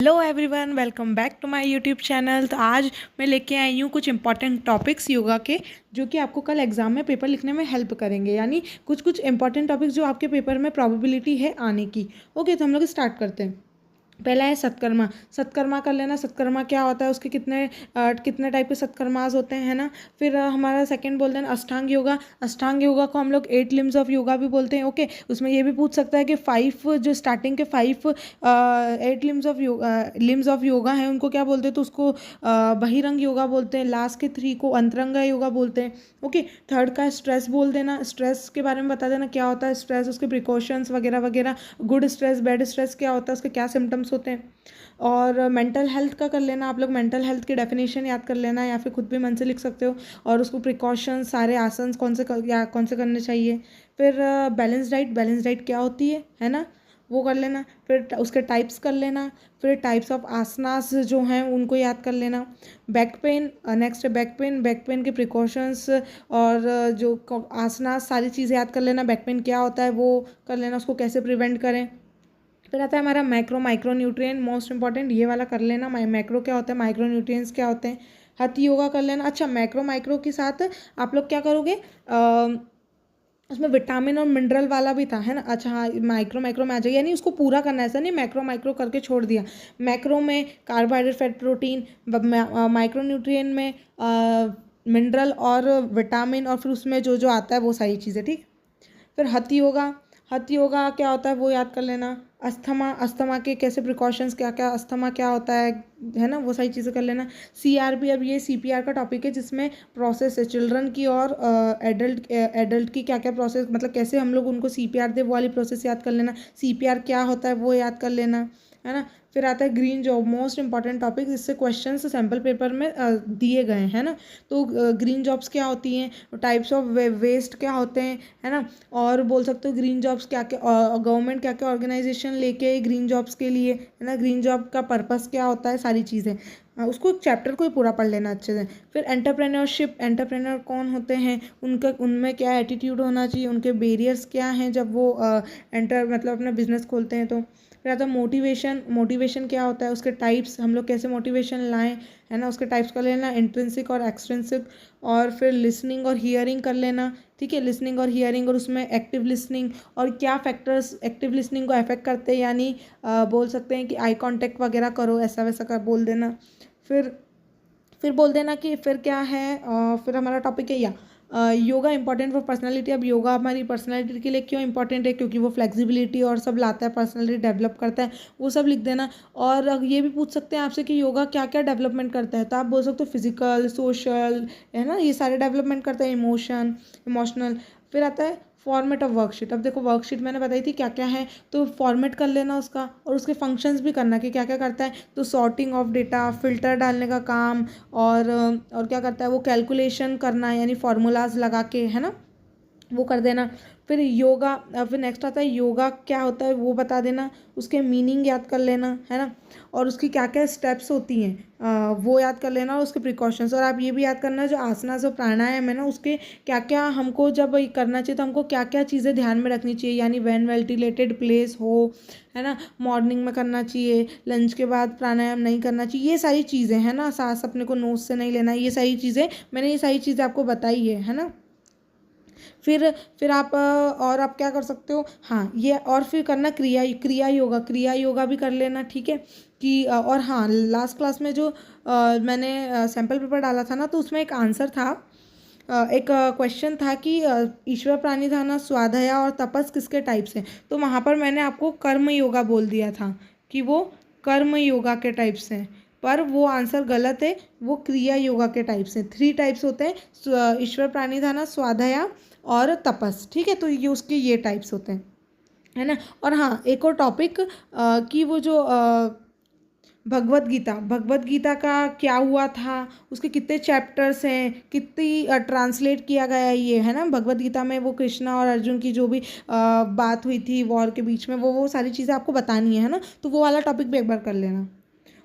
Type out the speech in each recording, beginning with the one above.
Hello everyone, welcome back to my YouTube channel. तो आज मैं लेके आई हूँ कुछ इंपॉर्टेंट टॉपिक्स योगा के, जो कि आपको कल एग्जाम में पेपर लिखने में हेल्प करेंगे। यानी कुछ इंपॉर्टेंट टॉपिक्स जो आपके पेपर में प्रोबेबिलिटी है आने की। ओके, तो हम लोग स्टार्ट करते हैं। पहला है सत्कर्मा। सत्कर्मा कर लेना। सत्कर्मा क्या होता है, उसके कितने टाइप के सत्कर्मास होते हैं, है ना। फिर हमारा सेकंड बोलते हैं अष्टांग योगा। अष्टांग योगा को हम लोग 8 लिम्स ऑफ योगा भी बोलते हैं। ओके, उसमें ये भी पूछ सकता है कि 5 जो स्टार्टिंग के 5 8 लिम्स ऑफ योगा हैं उनको क्या बोलते हैं, तो उसको बहिरंग योगा बोलते हैं। लास्ट के 3 को अंतरंगा योगा बोलते हैं। ओके, थर्ड का स्ट्रेस बोल देना। स्ट्रेस के बारे में बता देना क्या होता है स्ट्रेस, उसके प्रिकॉशंस वगैरह वगैरह। गुड स्ट्रेस, बैड स्ट्रेस क्या होता है, उसके क्या सिम्टम्स होते हैं। और मेंटल हेल्थ का कर लेना। आप लोग मेंटल हेल्थ की डेफिनेशन याद कर लेना, या फिर खुद भी मन से लिख सकते हो। और उसको प्रिकॉशंस, सारे आसन कौन से करने चाहिए। फिर बैलेंस डाइट। बैलेंस डाइट क्या होती है ना, वो कर लेना। फिर उसके टाइप्स कर लेना। फिर टाइप्स ऑफ आसनास जो हैं उनको याद कर लेना। बैक पेन, नेक्स्ट है बैक पेन। बैक पेन के प्रिकॉशंस और जो आसनास, सारी चीज़ें याद कर लेना। बैक पेन क्या होता है वो कर लेना, उसको कैसे प्रिवेंट करें। फिर आता है हमारा macro micro nutrient, most important, ये वाला कर लेना। मैक्रो क्या होता है, माइक्रो न्यूट्रिएंट्स क्या होते हैं। हथ योगा कर लेना। अच्छा, मैक्रो माइक्रो के साथ आप लोग क्या करोगे, उसमें विटामिन और मिनरल वाला भी था, है ना। अच्छा हाँ, माइक्रो माइक्रो में आ जाए, यानी उसको पूरा करना है, ऐसा नहीं मैक्रो माइक्रो करके छोड़ दिया। मैक्रो में carbohydrate, fat, protein. Micro nutrient में मिनरल और विटामिन, और फिर उसमें जो जो आता है वो सारी चीज़ें, ठीक। फिर हथ योगा। हथ योगा क्या होता है वो याद कर लेना। अस्थमा, अस्थमा के कैसे प्रिकॉशंस, क्या क्या, अस्थमा क्या होता है ना, वो सारी चीज़ें कर लेना। सीआरपी, अब ये सीपीआर का टॉपिक है, जिसमें प्रोसेस है चिल्ड्रन की और एडल्ट की, क्या क्या प्रोसेस, मतलब कैसे हम लोग उनको सीपीआर दे, वो वाली प्रोसेस याद कर लेना। सीपीआर क्या होता है वो याद कर लेना, है ना। फिर आता है green job, most important topic, जिससे क्वेश्चंस सैम्पल पेपर में दिए गए हैं ना। तो ग्रीन जॉब्स क्या होती हैं, टाइप्स ऑफ वेस्ट क्या होते हैं, है ना। और बोल सकते हो ग्रीन जॉब्स क्या क्या, गवर्नमेंट क्या क्या ऑर्गेनाइजेशन लेके ग्रीन जॉब्स के लिए, है ना। ग्रीन जॉब का पर्पस क्या होता है, सारी चीज़ें। उसको चैप्टर को ही पूरा पढ़ लेना अच्छे से। फिर एंटरप्रेन्योरशिप। एंटरप्रेन्योर कौन होते हैं, उनमें क्या एटीट्यूड होना चाहिए, उनके बैरियर्स क्या हैं जब वो मतलब अपना बिजनेस खोलते हैं। तो फिर आता है मोटिवेशन। मोटिवेशन क्या होता है, उसके टाइप्स, हम लोग कैसे मोटिवेशन लाएं, है ना, उसके टाइप्स कर लेना, इंट्रिंसिक और एक्सट्रिंसिक। और फिर लिसनिंग और हियरिंग कर लेना, ठीक है। लिसनिंग और हियरिंग, और उसमें एक्टिव लिसनिंग और क्या फैक्टर्स एक्टिव लिसनिंग को अफेक्ट करते हैं, यानी बोल सकते हैं कि आई कांटेक्ट वगैरह करो, ऐसा वैसा कर बोल देना। फिर बोल देना कि फिर क्या है, फिर हमारा टॉपिक है योगा इंपॉर्टेंट फॉर पर्सनालिटी। अब योगा हमारी पर्सनालिटी के लिए क्यों इंपॉर्टेंट है, क्योंकि वो फ्लेक्सिबिलिटी और सब लाता है, पर्सनालिटी डेवलप करता है, वो सब लिख देना। और ये भी पूछ सकते हैं आपसे कि योगा क्या क्या डेवलपमेंट करता है, तो आप बोल सकते हो फिजिकल, सोशल, है ना, ये सारे डेवलपमेंट करता है, इमोशनल। फिर आता है फॉर्मेट ऑफ वर्कशीट। अब देखो वर्कशीट मैंने बताई थी क्या क्या है, तो फॉर्मेट कर लेना उसका, और उसके फंक्शंस भी करना कि क्या क्या करता है। तो सॉर्टिंग ऑफ डेटा, फिल्टर डालने का काम, और क्या करता है वो, कैलकुलेशन करना, यानी फार्मूलाज लगा के, है ना, वो कर देना। फिर योगा, फिर नेक्स्ट आता है योगा क्या होता है वो बता देना, उसके मीनिंग याद कर लेना, है ना। और उसकी क्या क्या स्टेप्स होती हैं वो याद कर लेना, और उसके प्रिकॉशंस। और आप ये भी याद करना, जो आसनास और प्राणायाम है ना, उसके क्या क्या हमको जब करना चाहिए, तो हमको क्या क्या चीज़ें ध्यान में रखनी चाहिए, यानी वैन वेंटिलेटेड प्लेस हो, है ना, मॉर्निंग में करना चाहिए, लंच के बाद प्राणायाम नहीं करना चाहिए, ये सारी चीज़ें, है ना। सांस अपने को नोज से नहीं लेना, ये सारी चीज़ें मैंने, ये सारी चीज़ें आपको बताई है ना। फिर आप और आप क्या कर सकते हो, हाँ ये, और फिर करना क्रिया योगा। क्रिया योगा भी कर लेना, ठीक है। कि और हाँ, लास्ट क्लास में जो मैंने सैम्पल पेपर डाला था ना, तो उसमें एक आंसर था, एक क्वेश्चन था कि ईश्वर प्राणिधाना, स्वाध्याय और तपस किसके टाइप्स हैं। तो वहाँ पर मैंने आपको कर्म योगा बोल दिया था कि वो कर्म योगा के टाइप्स हैं, पर वो आंसर गलत है, वो क्रिया योगा के टाइप्स हैं। 3 टाइप्स होते हैं, ईश्वर प्राणिधाना, स्वाध्याय और तपस, ठीक है। तो ये उसके ये टाइप्स होते हैं, है ना। और हाँ, एक और टॉपिक कि वो जो भगवत गीता का क्या हुआ था, उसके कितने चैप्टर्स हैं, कितनी ट्रांसलेट किया गया है, ये है ना। भगवत गीता में वो कृष्णा और अर्जुन की जो भी बात हुई थी वॉर के बीच में, वो सारी चीज़ें आपको बतानी है ना, तो वो वाला टॉपिक भी एक बार कर लेना।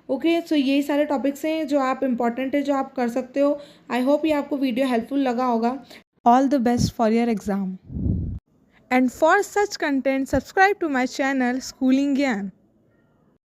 ओके, सो यही सारे टॉपिक्स हैं जो आप इम्पॉर्टेंट है, जो आप कर सकते हो। आई होप ये आपको वीडियो हेल्पफुल लगा होगा। All the best for your exam, and for such content subscribe to my channel schooling ज्ञान।